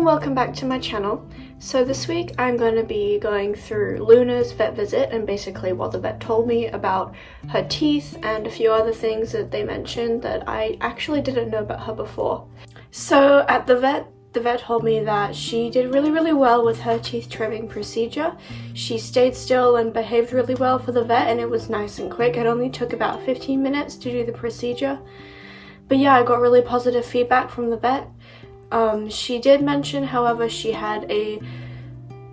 and welcome back to my channel. So this week I'm going to be going through Luna's vet visit and basically what the vet told me about her teeth and a few other things that they mentioned that I actually didn't know about her before. So at the vet told me that she did really well with her teeth trimming procedure. She stayed still and behaved really well for the vet, and it was nice and quick. It only took about 15 minutes to do the procedure. But yeah, I got really positive feedback from the vet. She did mention, however, she had a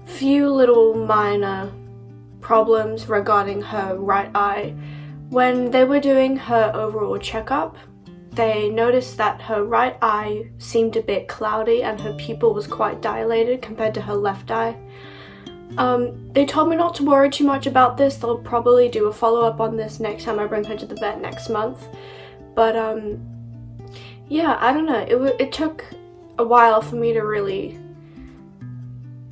few little minor problems regarding her right eye. When they were doing her overall checkup, they noticed that her right eye seemed a bit cloudy and her pupil was quite dilated compared to her left eye. They told me not to worry too much about this. They'll probably do a follow-up on this next time I bring her to the vet next month. But yeah, I don't know. It took a while for me to really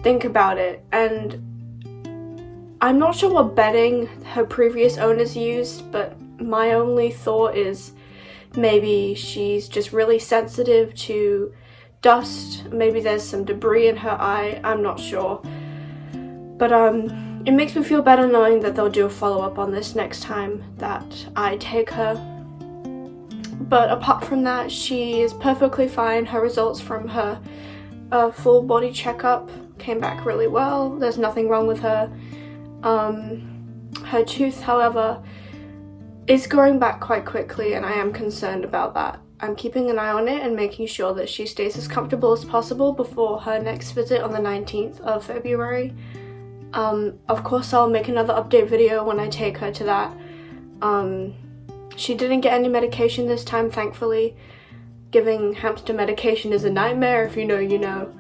think about it, and I'm not sure what bedding her previous owners used, but my only thought is maybe she's just really sensitive to dust. Maybe there's some debris in her eye. I'm not sure. But it makes me feel better knowing that they'll do a follow-up on this next time that I take her. But apart from that, she is perfectly fine. Her results from her full body checkup came back really well. There's nothing wrong with her. Her tooth, however, is growing back quite quickly, and I am concerned about that. I'm keeping an eye on it and making sure that she stays as comfortable as possible before her next visit on the 19th of February. Of course, I'll make another update video when I take her to that. She didn't get any medication this time, thankfully. Giving hamster medication is a nightmare, if you know, you know.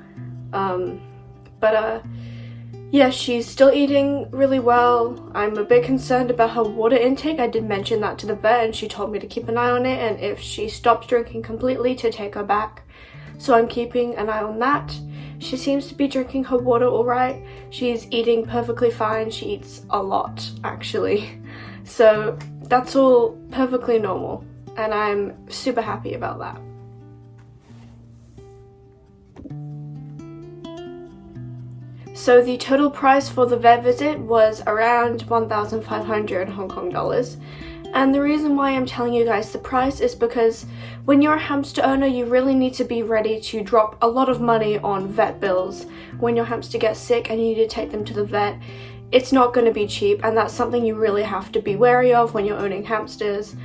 Yeah, she's still eating really well. I'm a bit concerned about her water intake. I did mention that to the vet and she told me to keep an eye on it, and if she stops drinking completely, to take her back. So I'm keeping an eye on that. She seems to be drinking her water alright. She's eating perfectly fine. She eats a lot, actually. So that's all perfectly normal, and I'm super happy about that. So the total price for the vet visit was around 1,500 Hong Kong dollars. And the reason why I'm telling you guys the price is because when you're a hamster owner, you really need to be ready to drop a lot of money on vet bills. When your hamster gets sick and you need to take them to the vet, it's not going to be cheap, and that's something you really have to be wary of when you're owning hamsters.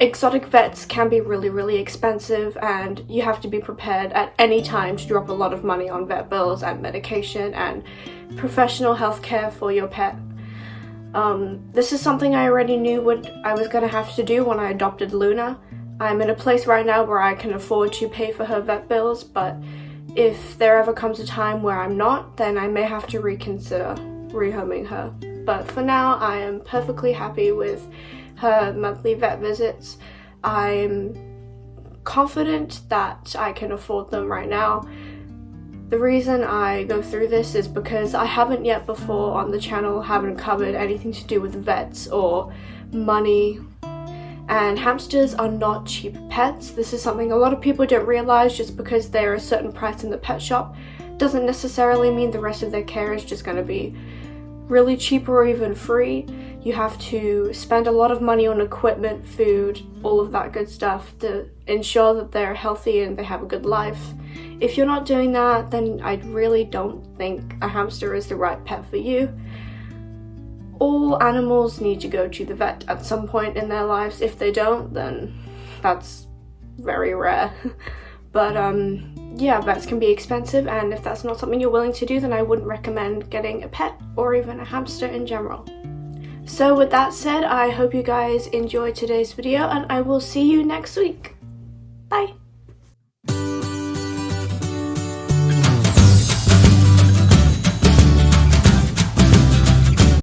Exotic vets can be really expensive, and you have to be prepared at any time to drop a lot of money on vet bills and medication and professional health care for your pet. This is something I already knew what I was going to have to do when I adopted Luna. I'm in a place right now where I can afford to pay for her vet bills, but if there ever comes a time where I'm not, then I may have to reconsider rehoming her. But for now, I am perfectly happy with her monthly vet visits. I'm confident that I can afford them right now. The reason I go through this is because I haven't yet before on the channel haven't covered anything to do with vets or money, and hamsters are not cheap pets. This is something a lot of people don't realize. Just because they're a certain price in the pet shop doesn't necessarily mean the rest of their care is just going to be really cheap or even free. You have to spend a lot of money on equipment, food, all of that good stuff to ensure that they're healthy and they have a good life. If you're not doing that, then I really don't think a hamster is the right pet for you. All animals need to go to the vet at some point in their lives. If they don't, then that's very rare. But yeah, vets can be expensive, and if that's not something you're willing to do, then I wouldn't recommend getting a pet or even a hamster in general. So with that said, I hope you guys enjoyed today's video, and I will see you next week. Bye!